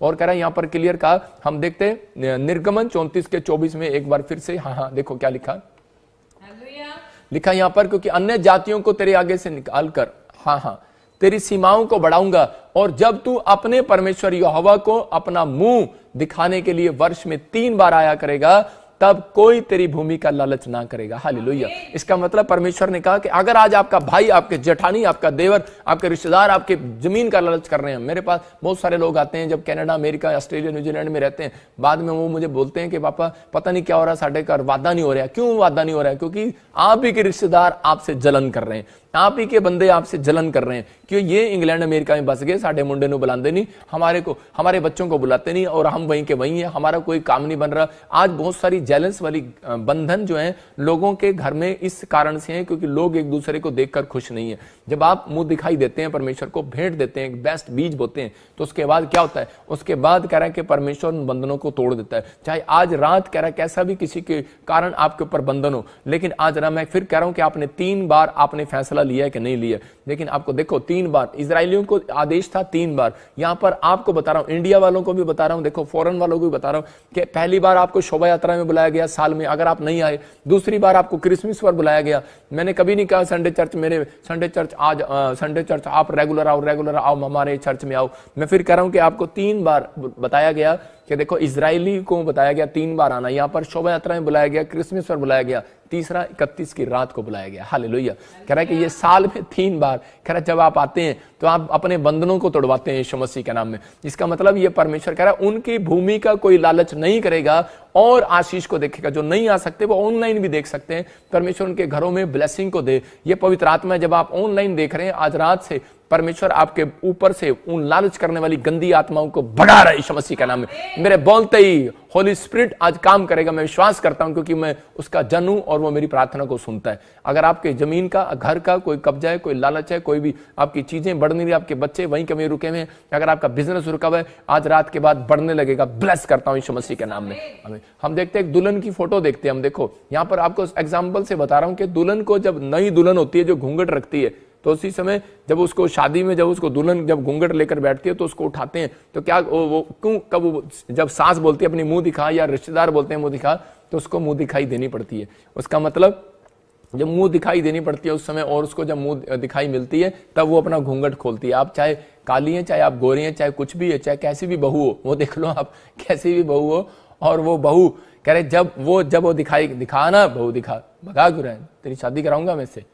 और कह रहा है यहाँ पर क्लियर कहा, हम देखते हैं निर्गमन 34:24 में एक बार फिर से, हाँ देखो क्या लिखा, लिखा यहाँ पर, क्योंकि अन्य जातियों को तेरे आगे से निकाल कर तेरी सीमाओं को बढ़ाऊंगा, और जब तू अपने परमेश्वर यहोवा को अपना मुंह दिखाने के लिए वर्ष में 3 बार आया करेगा, तब कोई तेरी भूमि का लालच ना करेगा। हालेलुया। इसका मतलब परमेश्वर ने कहा कि अगर आज आपका भाई, आपके जेठानी, आपका देवर, आपके रिश्तेदार आपके जमीन का लालच कर रहे हैं। मेरे पास बहुत सारे लोग आते हैं जब कनाडा, अमेरिका, ऑस्ट्रेलिया, न्यूजीलैंड में रहते हैं, बाद में वो मुझे बोलते हैं कि पापा पता नहीं क्या हो रहा है, साढ़े घर वादा नहीं हो रहा है। क्यों वादा नहीं हो रहा है? क्योंकि आप ही के रिश्तेदार आपसे जलन कर रहे हैं, आप ही के बंदे आपसे जलन कर रहे हैं कि ये इंग्लैंड अमेरिका में बस गए, साढ़े मुंडे को बुलाते नहीं, हमारे बच्चों को बुलाते नहीं, और हम वहीं के वहीं हैं, हमारा कोई काम नहीं बन रहा। आज बहुत सारी जेलस वाली बंधन जो है लोगों के घर में इस कारण से है क्योंकि लोग एक दूसरे को देखकर खुश नहीं है। जब आप मुंह दिखाई देते हैं, परमेश्वर को भेंट देते हैं, बेस्ट बीज बोते हैं, तो उसके बाद क्या होता है? उसके बाद कह रहा है कि परमेश्वर उन बंधनों को तोड़ देता है। चाहे आज रात कह रहा है कैसा भी किसी के कारण आपके ऊपर बंधन हो, लेकिन आज मैं फिर कह रहा हूं कि आपने 3 बार आपने फैसला लिया है कि नहीं लिया, लेकिन आपको देखो 3 बार इजरायलियों को आदेश था, 3 बार। यहां पर आपको बता रहा हूं, इंडिया वालों को भी बता रहा हूं, देखो फॉरेन वालों को भी बता रहा हूं कि पहली बार आपको शोभा यात्रा में बुलाया गया साल में, अगर आप नहीं आए। दूसरी बार आपको क्रिसमस पर बुलाया गया। मैंने कभी नहीं कहा संडे चर्च, मेरे संडे चर्च आज संडे चर्च आप रेगुलर आओ, हमारे चर्च में आओ। मैं फिर कह रहा हूं कि आपको 3 बार बताया गया कि देखो इजरायली को बताया गया 3 बार आना, यहां पर शोभा यात्रा में बुलाया गया, क्रिसमस पर बुलाया गया, तीसरा 31 की रात को बुलाया गया। हालेलुया। कह रहा है कि ये साल में 3 बार, कह रहा है जब आप आते हैं तो आप अपने बंधनों को तोड़वाते हैं यीशु मसीह के नाम में। इसका मतलब ये परमेश्वर कह रहा है उनकी भूमि का कोई लालच नहीं करेगा और आशीष को देखेगा। जो नहीं आ सकते वो ऑनलाइन भी देख सकते हैं, परमेश्वर उनके घरों में ब्लेसिंग को दे। ये पवित्र आत्मा जब आप ऑनलाइन देख रहे हैं, आज रात से परमेश्वर आपके ऊपर से उन लालच करने वाली गंदी आत्माओं को भगा रहा है यीशु मसीह के नाम में। मेरे बोलते ही होली स्पिरिट आज काम करेगा, मैं विश्वास करता हूं, क्योंकि मैं उसका जन हूं और वो मेरी प्रार्थना को सुनता है। अगर आपके जमीन का, घर का कोई कब्जा है, कोई लालच है, कोई भी आपकी चीजें बढ़ नहीं रही, आपके बच्चे वहीं कहीं रुके हुए हैं, अगर आपका बिजनेस रुका हुआ है, आज रात के बाद बढ़ने लगेगा। ब्लेस करता हूं यीशु मसीह के नाम में। हम देखते हैं एक दुल्हन की फोटो देखते हैं, हम देखो यहां पर आपको एग्जाम्पल से बता रहा हूं कि दुल्हन को जब नई दुल्हन होती है जो घूंघट रखती है, तो उसी समय जब उसको शादी में जब उसको दुल्हन जब घूंघट लेकर बैठती है तो उसको उठाते हैं, तो क्या वो क्यों कब जब सास बोलती है अपनी मुंह दिखा, या रिश्तेदार बोलते हैं मुंह दिखा, तो उसको मुंह दिखाई देनी पड़ती है। उसका मतलब जब मुंह दिखाई देनी पड़ती है उस समय, और उसको जब मुंह दिखाई मिलती है तब वो अपना घूंघट खोलती है। आप चाहे काली हैं, चाहे आप गोरी हैं, चाहे कुछ भी है, चाहे कैसी भी बहू हो, वो देख लो आप कैसी भी बहू हो, और वो बहू कह रहे जब वो दिखा ना, बहू दिखा, भगा क्यों रहे, तेरी शादी कराऊंगा मैं से,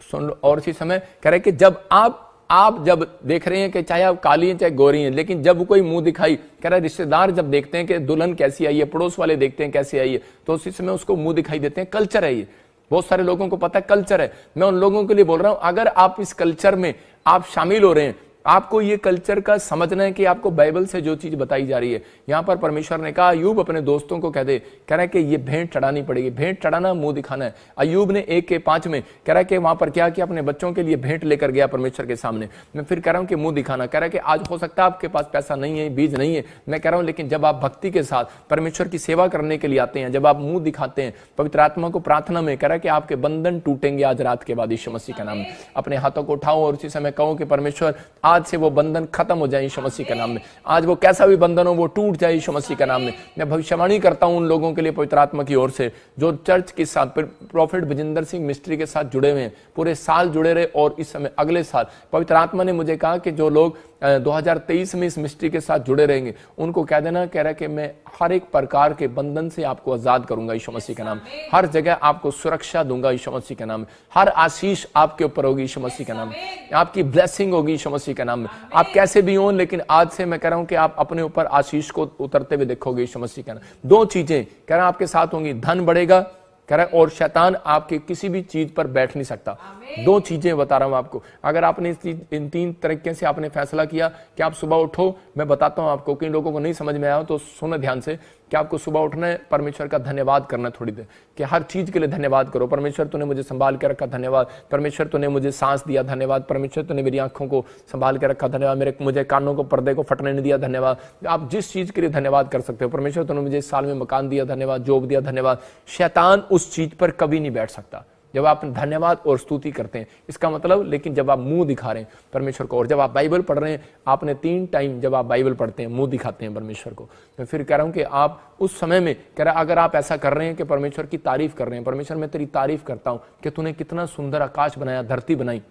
सुन लो। और इसी समय कह रहे कि जब आप जब देख रहे हैं कि चाहे आप काली हैं चाहे गोरी हैं, लेकिन जब कोई मुंह दिखाई, कह रहा है रिश्तेदार जब देखते हैं कि दुल्हन कैसी आई है, पड़ोस वाले देखते हैं कैसी आई है, तो उसी समय उसको मुंह दिखाई देते हैं। कल्चर है ये, बहुत सारे लोगों को पता है कल्चर है। मैं उन लोगों के लिए बोल रहा हूं, अगर आप इस कल्चर में आप शामिल हो रहे हैं, आपको ये कल्चर का समझना है कि आपको बाइबल से जो चीज बताई जा रही है। यहां पर परमेश्वर ने कहा अय्यूब अपने दोस्तों को कह रहा है कि ये भेंट चढ़ानी पड़ेगी, भेंट चढ़ाना मुंह दिखाना है। अय्यूब ने 1:5 में कह रहा है कि वहां पर क्या किया, अपने बच्चों के लिए भेंट लेकर गया परमेश्वर के सामने। मैं फिर कह रहा हूं कि मुंह दिखाना, कह रहा है कि आज हो सकता है आपके पास पैसा नहीं है, बीज नहीं है, मैं कह रहा हूं, लेकिन जब आप भक्ति के साथ परमेश्वर की सेवा करने के लिए आते हैं, जब आप मुंह दिखाते हैं पवित्र आत्मा को प्रार्थना में, कह रहा है कि आपके बंधन टूटेंगे आज रात के बाद यीशु मसीह का नाम में। अपने हाथों को उठाओ और उसी समय कहो कि परमेश्वर आज से वो बंधन खत्म हो जाए यीशु मसीह के नाम में। आज वो कैसा भी बंधन हो वो टूट जाए यीशु मसीह के नाम में। मैं भविष्यवाणी करता हूं उन लोगों के लिए पवित्र आत्मा की ओर से जो चर्च के साथ प्रॉफिट विजेंद्र सिंह मिस्ट्री के साथ जुड़े हुए हैं, पूरे साल जुड़े रहे, और इस समय अगले साल पवित्र आत्मा ने मुझे कहा कि जो लोग 2023 में इस मिस्ट्री के साथ जुड़े रहेंगे उनको कह देना, कह रहा है कि मैं हर एक प्रकार के बंधन से आपको आजाद करूंगा यीशु मसीह का नाम, हर जगह आपको सुरक्षा दूंगा यीशु मसीह का नाम, हर आशीष आपके ऊपर होगी यीशु मसीह का नाम, आपकी ब्लेसिंग होगी यीशु मसीह का नाम में। आप कैसे भी हो, लेकिन आज से मैं कह रहा हूं कि आप अपने ऊपर आशीष को उतरते हुए देखोगे यीशु मसीह का नाम। 2 चीजें कह रहा हूं आपके साथ होंगी, धन बढ़ेगा कह रहा है, और शैतान आपके किसी भी चीज पर बैठ नहीं सकता। 2 चीजें बता रहा हूं आपको। अगर आपने इन 3 तरीके से आपने फैसला किया कि आप सुबह उठो, मैं बताता हूं आपको, कई लोगों को नहीं समझ में आया तो सुनो ध्यान से, कि आपको सुबह उठना है, परमेश्वर का धन्यवाद करना थोड़ी देर, कि हर चीज के लिए धन्यवाद करो। परमेश्वर तूने मुझे संभाल के रखा, धन्यवाद। परमेश्वर तूने मुझे सांस दिया, धन्यवाद। परमेश्वर तूने मेरी आंखों को संभाल के रखा, धन्यवाद। मुझे कानों को, पर्दे को फटने नहीं दिया, धन्यवाद। आप जिस चीज के लिए धन्यवाद कर सकते हो। परमेश्वर तूने मुझे इस साल में मकान दिया, धन्यवाद। जॉब दिया, धन्यवाद। शैतान उस चीज पर कभी नहीं बैठ सकता। जब आप धन्यवाद और स्तुति करते हैं, इसका मतलब, लेकिन जब आप मुंह दिखा रहे हैं परमेश्वर को, और जब आप बाइबल पढ़ रहे हैं, आपने 3 टाइम जब आप बाइबल पढ़ते हैं मुंह दिखाते हैं परमेश्वर को, मैं फिर कह रहा हूं कि आप उस समय में कह रहा, अगर आप ऐसा कर रहे हैं कि परमेश्वर की तारीफ कर रहे हैं, परमेश्वर मैं तेरी तारीफ करता हूं कि तूने कितना सुंदर आकाश बनाया, धरती बनाई,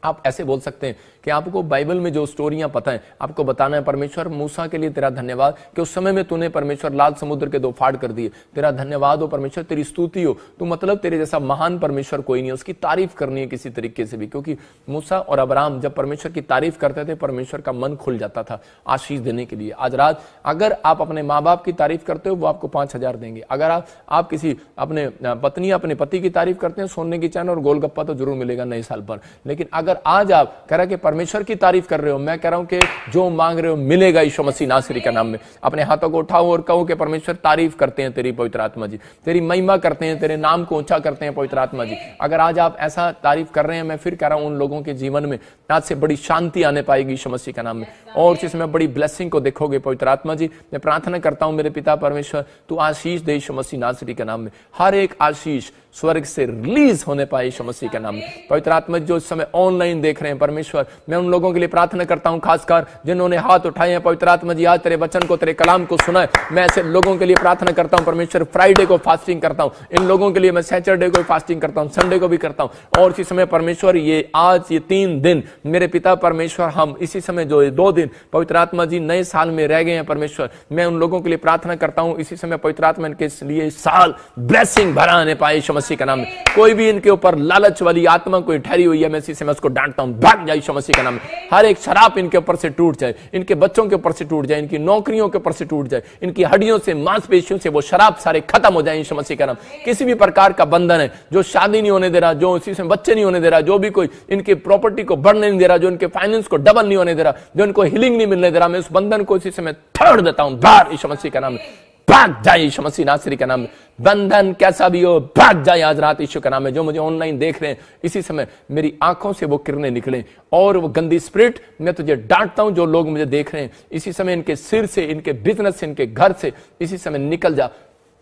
आप ऐसे बोल सकते हैं कि आपको बाइबल में जो स्टोरियां पता है आपको बताना है, परमेश्वर मूसा के लिए तेरा धन्यवाद कि उस समय में तूने परमेश्वर लाल समुद्र के 2 फाड़ कर दिए, तेरा धन्यवाद हो परमेश्वर, तेरी स्तुति हो, तो मतलब तेरे जैसा महान परमेश्वर कोई नहीं है, उसकी तारीफ करनी है किसी तरीके से भी, क्योंकि मूसा और अब्राहम जब परमेश्वर की तारीफ करते थे परमेश्वर का मन खुल जाता था आशीष देने के लिए। आज रात अगर आप अपने माँ बाप की तारीफ करते हो वो आपको 5,000 देंगे। अगर आप किसी अपने पत्नी अपने पति की तारीफ करते हैं, सोने की चैन और गोलगप्पा तो जरूर मिलेगा नए साल पर। लेकिन अगर आज आप कह रहे हैं कि परमेश्वर की तारीफ कर रहे हो, मैं कह रहा हूं कि जो मांग रहे हो मिलेगा यीशु मसीह नासरी का नाम में। अपने हाथों को उठाओ और कहो कि परमेश्वर तारीफ करते हैं तेरी पवित्र आत्मा जी, तेरी महिमा करते हैं, तेरे नाम को ऊंचा करते हैं पवित्र आत्मा जी। अगर आज आप ऐसा तारीफ कर रहे हैं, मैं फिर कह रहा हूं उन लोगों के जीवन में आज से बड़ी शांति आने पाएगी यीशु मसीह का नाम में, और जिसमें बड़ी ब्लेसिंग को देखोगे पवित्र आत्मा जी। मैं प्रार्थना करता हूं मेरे पिता परमेश्वर, तू आशीष दे यीशु मसीह नासरी के नाम में, हर एक आशीष स्वर्ग से रिलीज होने पाए यीशु मसीह के नाम में। पवित्र आत्मा जो इस समय ऑनलाइन देख रहे हैं परमेश्वर, मैं उन लोगों के लिए प्रार्थना करता हूं, खासकर जिन्होंने हाथ उठाए हैं पवित्र आत्मा जी, आज तेरे वचन को तेरे कलाम को सुना है, मैं ऐसे लोगों के लिए प्रार्थना करता हूं परमेश्वर। फ्राइडे को फास्टिंग करता हूं इन लोगों के लिए, मैं सैटरडे को फास्टिंग करता हूं, संडे को भी करता हूं, और इसी समय परमेश्वर ये आज ये 3 दिन मेरे पिता परमेश्वर, हम इसी समय जो 2 दिन पवित्र आत्मा जी नए साल में रह गए हैं परमेश्वर, मैं उन लोगों के लिए प्रार्थना करता हूं इसी समय पवित्र आत्मा इनके लिए साल ब्लेसिंग भरा आने पाए यीशु मसीह का नाम में। कोई भी इनके ऊपर लालच वाली आत्मा कोई ठहरी हुई है, मैं इसी समय उसको डांटता हूं, भाग जाए यीशु मसीह का नाम में। हर एक शराब इनके ऊपर से टूट जाए, इनके बच्चों के ऊपर से टूट जाए, इनकी नौकरियों के ऊपर से टूट जाए, इनकी हड्डियों से मांसपेशियों से वो शराब सारे खत्म हो जाए यीशु मसीह का नाम। किसी भी प्रकार का बंधन है जो शादी नहीं होने दे रहा, जो इसी समय बच्चे नहीं होने दे रहा, जो भी कोई इनकी प्रॉपर्टी को बढ़ने नहीं दे रहा, जो इनके फाइनेंस को डबल नहीं होने दे रहा, जो इनको हीलिंग नहीं मिलने दे रहा, मैं उस बंधन को इसी समय तोड़ देता हूं, बाहर यीशु मसीह का नाम में, भाग जाए यीशु मसीह नासरी का नाम में। बंधन कैसा भी हो भाग जाए आज रात यीशु का नाम में। जो मुझे ऑनलाइन देख रहे हैं इसी समय मेरी आंखों से वो किरणें निकले, और वो गंदी स्पिरिट मैं तुझे डांटता हूं, जो लोग मुझे देख रहे हैं इसी समय इनके सिर से, इनके बिजनेस से, इनके घर से इसी समय निकल जा,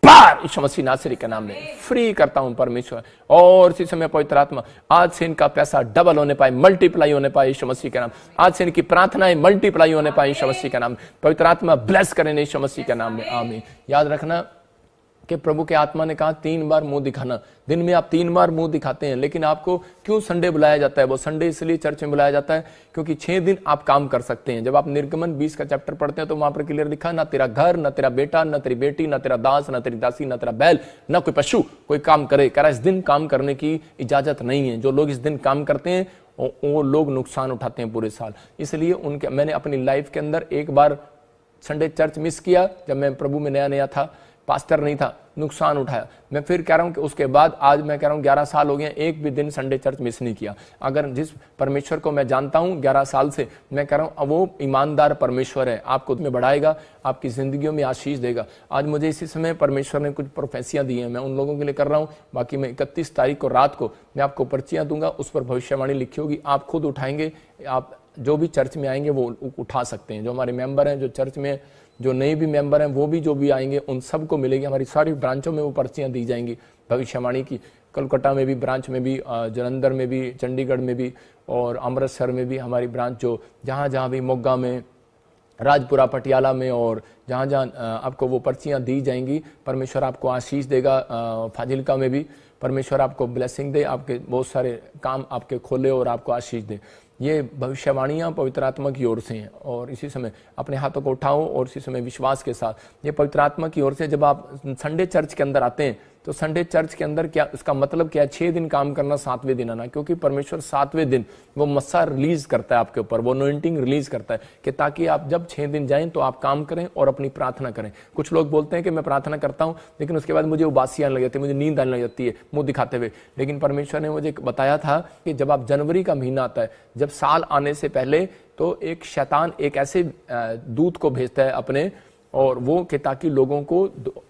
बाहर यीशु मसीह नासरी का नाम में फ्री करता हूं परमेश्वर। और इसी समय पवित्र आत्मा आज से इनका पैसा डबल होने पाए, मल्टीप्लाई होने पाए यीशु मसीह का नाम। आज से इनकी प्रार्थनाएं मल्टीप्लाई होने पाए यीशु मसीह का नाम। पवित्र आत्मा ब्लेस करें यीशु मसीह का नाम में, आमीन। याद रखना कि प्रभु के आत्मा ने कहा 3 बार मुंह दिखाना। दिन में आप 3 बार मुंह दिखाते हैं, लेकिन आपको क्यों संडे बुलाया जाता है? वो संडे इसलिए चर्च में बुलाया जाता है क्योंकि 6 दिन आप काम कर सकते हैं। जब आप निर्गमन 20 का चैप्टर पढ़ते हैं तो वहां पर क्लियर लिखा, ना तेरा घर, ना तेरा बेटा, ना तेरी बेटी, ना तेरा दास, ना तेरी दासी, ना तेरा बैल, ना कोई पशु कोई काम करे। कह रहा इस दिन काम करने की इजाजत नहीं है। जो लोग इस दिन काम करते हैं वो लोग नुकसान उठाते हैं पूरे साल। इसलिए उनके, मैंने अपनी लाइफ के अंदर एक बार संडे चर्च मिस किया जब मैं प्रभु में नया था, पास्टर नहीं था, नुकसान उठाया। मैं फिर कह रहा हूं कि उसके बाद आज मैं कह रहा हूं 11 साल हो गए, एक भी दिन संडे चर्च मिस नहीं किया। अगर जिस परमेश्वर को मैं जानता हूं 11 साल से, मैं कह रहा हूं अब वो ईमानदार परमेश्वर है, आपको में बढ़ाएगा, आपकी जिंदगियों में आशीष देगा। आज मुझे इसी समय परमेश्वर ने कुछ प्रोफेसियां दी हैं, मैं उन लोगों के लिए कर रहा हूं। बाकी मैं 31 तारीख को रात को मैं आपको पर्चियां दूंगा, उस पर भविष्यवाणी लिखी होगी, आप खुद उठाएंगे। आप जो भी चर्च में आएंगे वो उठा सकते हैं। जो हमारे मेंबर हैं जो चर्च में, जो नए भी मेंबर हैं वो भी जो भी आएंगे उन सबको मिलेगी। हमारी सारी ब्रांचों में वो पर्चियां दी जाएंगी भविष्यवाणी की। कलकत्ता में भी ब्रांच में भी, जलंधर में भी, चंडीगढ़ में भी और अमृतसर में भी हमारी ब्रांच, जो जहाँ जहाँ भी, मोगा में, राजपुरा, पटियाला में, और जहाँ जहाँ आपको वो पर्चियाँ दी जाएंगी। परमेश्वर आपको आशीष देगा। फाजिल्का में भी परमेश्वर आपको ब्लेसिंग दे, आपके बहुत सारे काम आपके खोले और आपको आशीष दे। ये भविष्यवाणियां पवित्र आत्मा की ओर से हैं। और इसी समय अपने हाथों को उठाओ और इसी समय विश्वास के साथ, ये पवित्र आत्मा की ओर से। जब आप संडे चर्च के अंदर आते हैं तो संडे चर्च के अंदर क्या, उसका मतलब क्या है? 6 दिन काम करना, 7वें दिन आना, क्योंकि परमेश्वर 7वें दिन वो मस्सा रिलीज करता है आपके ऊपर, वो अनॉइंटिंग रिलीज करता है कि ताकि आप जब 6 दिन जाएं तो आप काम करें और अपनी प्रार्थना करें। कुछ लोग बोलते हैं कि मैं प्रार्थना करता हूं लेकिन उसके बाद मुझे उबासी आने लग जाती है, मुझे नींद आने लग जाती है मुंह दिखाते हुए। लेकिन परमेश्वर ने मुझे बताया था कि जब आप जनवरी का महीना आता है, जब साल आने से पहले, तो एक शैतान एक ऐसे दूत को भेजता है अपने, और वो कि ताकि लोगों को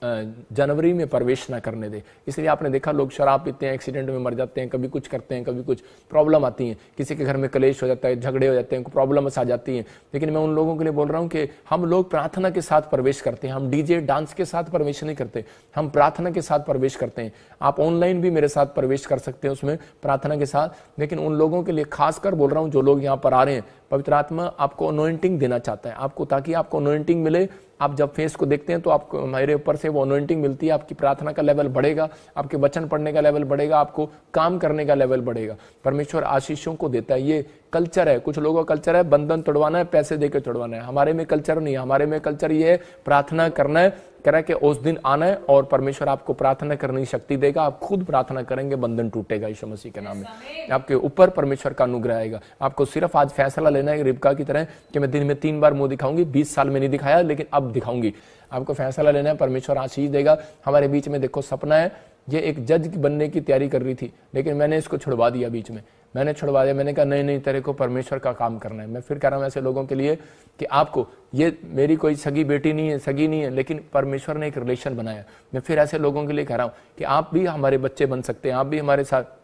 जनवरी में प्रवेश ना करने दे। इसलिए आपने देखा लोग शराब पीते हैं, एक्सीडेंट में मर जाते हैं, कभी कुछ करते हैं, कभी कुछ प्रॉब्लम आती है, किसी के घर में कलेश हो जाता है, झगड़े हो जाते हैं, प्रॉब्लम्स आ जाती हैं। लेकिन मैं उन लोगों के लिए बोल रहा हूं कि हम लोग प्रार्थना के साथ प्रवेश करते हैं, हम डीजे डांस के साथ प्रवेश नहीं करते, हम प्रार्थना के साथ प्रवेश करते हैं। आप ऑनलाइन भी मेरे साथ प्रवेश कर सकते हैं उसमें प्रार्थना के साथ, लेकिन उन लोगों के लिए खासकर बोल रहा हूं जो लोग यहाँ पर आ रहे हैं, पवित्र आत्मा आपको अनॉइंटिंग देना चाहता है आपको, ताकि आपको अनॉइंटिंग मिले। आप जब फेस को देखते हैं तो आपको मेरे ऊपर से वो अनॉइंटिंग मिलती है, आपकी प्रार्थना का लेवल बढ़ेगा, आपके वचन पढ़ने का लेवल बढ़ेगा, आपको काम करने का लेवल बढ़ेगा। परमेश्वर आशीषों को देता है। ये कल्चर है, कुछ लोगों का कल्चर है बंधन तोड़वाना है, पैसे देकर तोड़वाना है। हमारे में कल्चर नहीं है, हमारे में कल्चर ये है प्रार्थना करना है, कह के उस दिन आना है और परमेश्वर आपको प्रार्थना करने की शक्ति देगा। आप खुद प्रार्थना करेंगे, बंधन टूटेगा यीशु मसीह के नाम में। आपके ऊपर परमेश्वर का अनुग्रह आएगा। आपको सिर्फ आज फैसला लेना है रिबका की तरह कि मैं दिन में 3 बार मुंह दिखाऊंगी। 20 साल में नहीं दिखाया, लेकिन अब दिखाऊंगी। आपको फैसला लेना है, परमेश्वर आशीष देगा। हमारे बीच में देखो सपना है, ये एक जज बनने की तैयारी कर रही थी, लेकिन मैंने इसको छुड़वा दिया, बीच में मैंने छुड़वा दिया। मैंने कहा नहीं नहीं, तेरे को परमेश्वर का काम करना है। मैं फिर कह रहा हूं ऐसे लोगों के लिए कि आपको, ये मेरी कोई सगी बेटी नहीं है, सगी नहीं है, लेकिन परमेश्वर ने एक रिलेशन बनाया। मैं फिर ऐसे लोगों के लिए कह रहा हूं कि आप भी हमारे बच्चे बन सकते हैं, आप भी हमारे साथ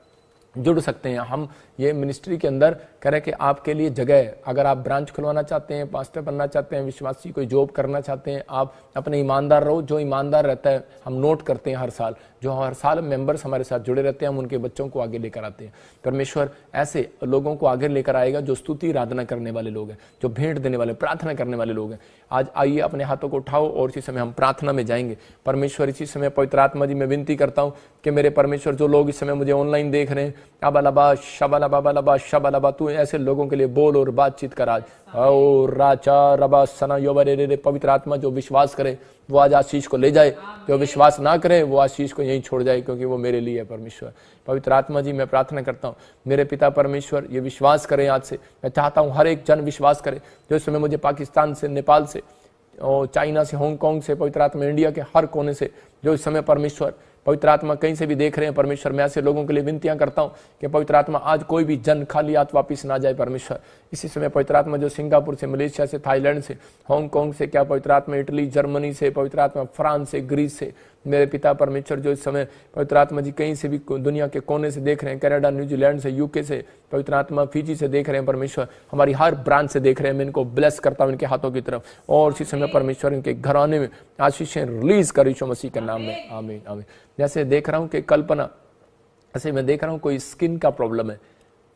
जुड़ सकते हैं। हम ये मिनिस्ट्री के अंदर कह रहे हैं कि आपके लिए जगह है। अगर आप ब्रांच खुलवाना चाहते हैं, पास्टर बनना चाहते हैं, विश्वासी कोई जॉब करना चाहते हैं, आप अपने ईमानदार रहो। जो ईमानदार रहता है, हम नोट करते हैं हर साल, जो हर साल मेंबर्स हमारे साथ जुड़े रहते हैं, हम उनके बच्चों को आगे लेकर आते हैं। परमेश्वर ऐसे लोगों को आगे लेकर आएगा जो स्तुति आराधना करने वाले लोग हैं, जो भेंट देने वाले, प्रार्थना करने वाले लोग हैं। आज आइए अपने हाथों को उठाओ और इसी समय हम प्रार्थना में जाएंगे। परमेश्वर इसी समय पवित्र आत्मा जी मैं विनती करता हूँ कि मेरे परमेश्वर जो लोग इस समय मुझे ऑनलाइन देख रहे हैं, अबलबा शबला बाबा शबलबा, तू ऐसे लोगों के लिए बोल और बातचीत कर आज। और राचा रबा सना योबरे, पवित्र आत्मा जो विश्वास करे वो आज आशीष को ले जाए, जो विश्वास ना करे वो आशीष को यहीं छोड़ जाए, क्योंकि वो मेरे लिए है। परमेश्वर पवित्र आत्मा जी मैं प्रार्थना करता हूँ मेरे पिता परमेश्वर, ये विश्वास करें आज से। मैं चाहता हूँ हर एक जन विश्वास करे, जो इस समय मुझे पाकिस्तान से, नेपाल से और चाइना से, हांगकांग से, पवित्र आत्मा इंडिया के हर कोने से जो इस समय परमेश्वर पवित्र आत्मा कहीं से भी देख रहे हैं, परमेश्वर मैं ऐसे लोगों के लिए विनतियां करता हूं कि पवित्र आत्मा आज कोई भी जन खाली हाथ वापस ना जाए। परमेश्वर इसी समय पवित्र आत्मा जो सिंगापुर से, मलेशिया से, थाईलैंड से, हांगकांग से, क्या पवित्र आत्मा इटली, जर्मनी से, पवित्र आत्मा फ्रांस से, ग्रीस से, मेरे पिता परमेश्वर जो इस समय पवित्र आत्मा जी कहीं से भी दुनिया के कोने से देख रहे हैं, कनाडा, न्यूजीलैंड से, यूके से, पवित्र आत्मा फिजी से देख रहे हैं, परमेश्वर हमारी हर ब्रांच से देख रहे हैं, मैं इनको ब्लेस करता हूं इनके हाथों की तरफ। और इसी समय परमेश्वर इनके घराने में आशीषें रिलीज कर यीशु मसीह के नाम में, आमीन आमीन। जैसे देख रहा हूं कि कल्पना, ऐसे मैं देख रहा हूं कोई स्किन का प्रॉब्लम है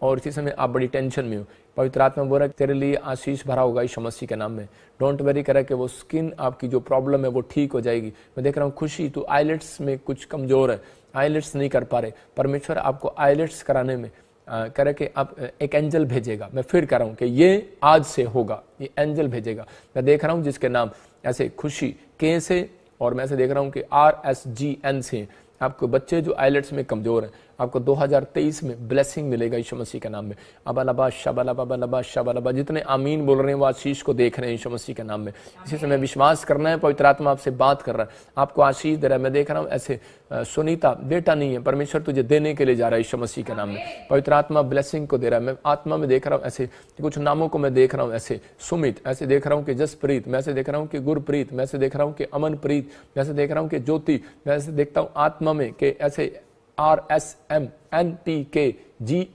और इसी समय आप बड़ी टेंशन में हो। पवित्र आत्मा बोल रहा है तेरे लिए आशीष भरा होगा यीशु मसीह के नाम में। डोंट वेरी करा कि वो स्किन आपकी जो प्रॉब्लम है वो ठीक हो जाएगी। मैं देख रहा हूँ खुशी, तो आईलेट्स में कुछ कमजोर है, आईलेट्स नहीं कर पा रहे, परमेश्वर आपको आईलेट्स कराने में कह रहे कि आप एक एंजल भेजेगा। मैं फिर कह रहा हूँ कि ये आज से होगा, ये एंजल भेजेगा। मैं देख रहा हूँ जिसके नाम ऐसे खुशी के से, और मैं ऐसे देख रहा हूँ कि RSGN से आपको बच्चे जो आइलेट्स में कमजोर हैं, आपको 2023 में ब्लेसिंग मिलेगा यीशु मसीह के नाम में। अबलबा शबलबा शबलबा, जितने आमीन बोल रहे हैं वो आशीष को देख रहे हैं यीशु मसीह के नाम में। इसी समय विश्वास करना है, पवित्र आत्मा आपसे बात कर रहा है, आपको आशीष दे रहा है। मैं देख रहा हूँ ऐसे सुनीता बेटा नहीं है, परमेश्वर तुझे देने के लिए जा रहा है यीशु मसीह के नाम में। पवित्र आत्मा ब्लेसिंग को दे रहा है। मैं आत्मा में देख रहा हूँ ऐसे कुछ नामों को मैं देख रहा हूँ, ऐसे सुमित, ऐसे देख रहा हूँ कि जसप्रीत, मैं ऐसे देख रहा हूँ कि गुरप्रीत, मैं ऐसे देख रहा हूँ कि अमनप्रीत, मैं ऐसे देख रहा हूँ कि ज्योति, मैं ऐसे देखता हूँ आत्मा में कि ऐसे RSMNPKG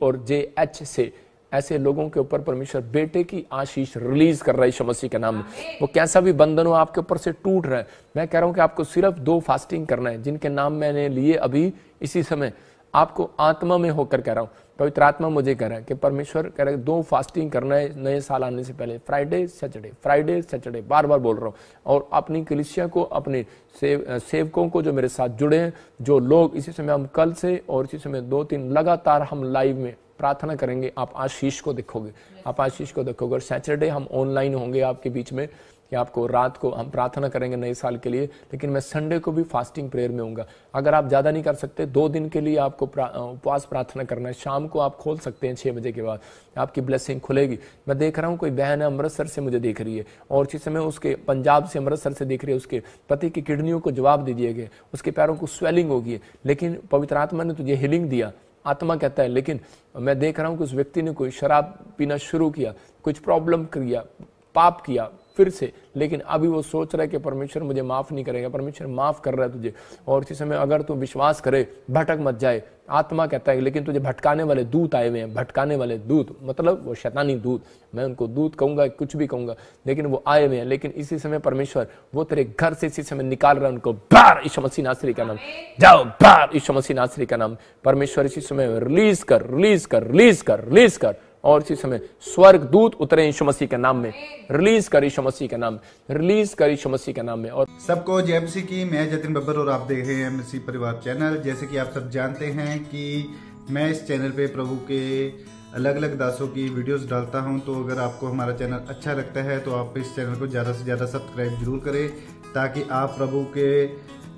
और JH से ऐसे लोगों के ऊपर परमेश्वर बेटे की आशीष रिलीज कर रहा है यीशु मसीह के नाम में। वो कैसा भी बंधन हो आपके ऊपर से टूट रहा है। मैं कह रहा हूं कि आपको सिर्फ 2 फास्टिंग करना है, जिनके नाम मैंने लिए अभी इसी समय। आपको आत्मा में होकर कह रहा हूं, पवित्र आत्मा मुझे कह रहा है कि परमेश्वर कह रहा है 2 फास्टिंग करना है नए साल आने से पहले, फ्राइडे सैटरडे, बार बार बोल रहा हूँ। और अपनी कलीसिया को, अपने सेवकों को जो मेरे साथ जुड़े हैं, जो लोग इसी समय, हम कल से और इसी समय 2-3 लगातार हम लाइव में प्रार्थना करेंगे, आप आशीष को देखोगे, आप आशीष को देखोगे। और सैटरडे हम ऑनलाइन होंगे आपके बीच में, कि आपको रात को हम प्रार्थना करेंगे नए साल के लिए, लेकिन मैं संडे को भी फास्टिंग प्रेयर में होऊंगा। अगर आप ज़्यादा नहीं कर सकते, 2 दिन के लिए आपको उपवास प्रार्थना करना है। शाम को आप खोल सकते हैं 6 बजे के बाद, आपकी ब्लेसिंग खुलेगी। मैं देख रहा हूँ कोई बहन है अमृतसर से मुझे देख रही है, और इसी समय उसके पंजाब से, अमृतसर से देख रही है, उसके पति की किडनियों को जवाब दे दिए गए, उसके पैरों को स्वेलिंग होगी, लेकिन पवित्र आत्मा ने तुझे हीलिंग दिया। आत्मा कहता है, लेकिन मैं देख रहा हूँ कि उस व्यक्ति ने कोई शराब पीना शुरू किया, कुछ प्रॉब्लम किया, पाप किया, फिर से, लेकिन अभी वो सोच रहा है कि परमेश्वर मुझे माफ नहीं करेगा। परमेश्वर माफ कर रहा है तुझे। और इसी समय अगर तू विश्वास करे, भटक मत जाए। आत्मा कहता है लेकिन तुझे भटकाने वाले दूत आए हुए हैं, भटकाने वाले दूत, मतलब वो शैतानी दूत, मैं उनको दूत कहूंगा, कुछ भी कहूंगा, लेकिन वो आए हुए हैं। लेकिन इसी समय परमेश्वर वो तेरे घर से इसी समय निकाल रहा है उनको, बाहर यीशु मसीह नासरी का नाम, जाओ बाहर यीशु मसीह नासरी का नाम। परमेश्वर इसी समय रिलीज कर, रिलीज कर, रिलीज कर, रिलीज कर। और इसी समय स्वर्ग दूत उतरे यीशु मसीह के नाम में, रिलीज कर यीशु मसीह के नाम, रिलीज कर यीशु मसीह के नाम में। और सबको जय मसीह की। मैं जतिन बब्बर और आप देख रहे हैं मसीह परिवार चैनल। जैसे कि आप सब जानते हैं कि मैं इस चैनल पे प्रभु के अलग अलग दासों की वीडियोस डालता हूं, तो अगर आपको हमारा चैनल अच्छा लगता है तो आप इस चैनल को ज़्यादा से ज़्यादा सब्सक्राइब जरूर करें, ताकि आप प्रभु के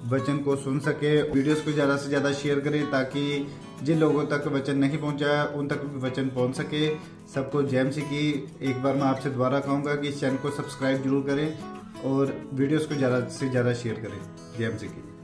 वचन को सुन सके। वीडियोस को ज़्यादा से ज़्यादा शेयर करें, ताकि जिन लोगों तक वचन नहीं पहुंचा उन तक वचन पहुंच सके। सबको जय मसीह की। एक बार मैं आपसे दोबारा कहूँगा कि इस चैनल को सब्सक्राइब जरूर करें और वीडियोस को ज़्यादा से ज़्यादा शेयर करें। जय मसीह की।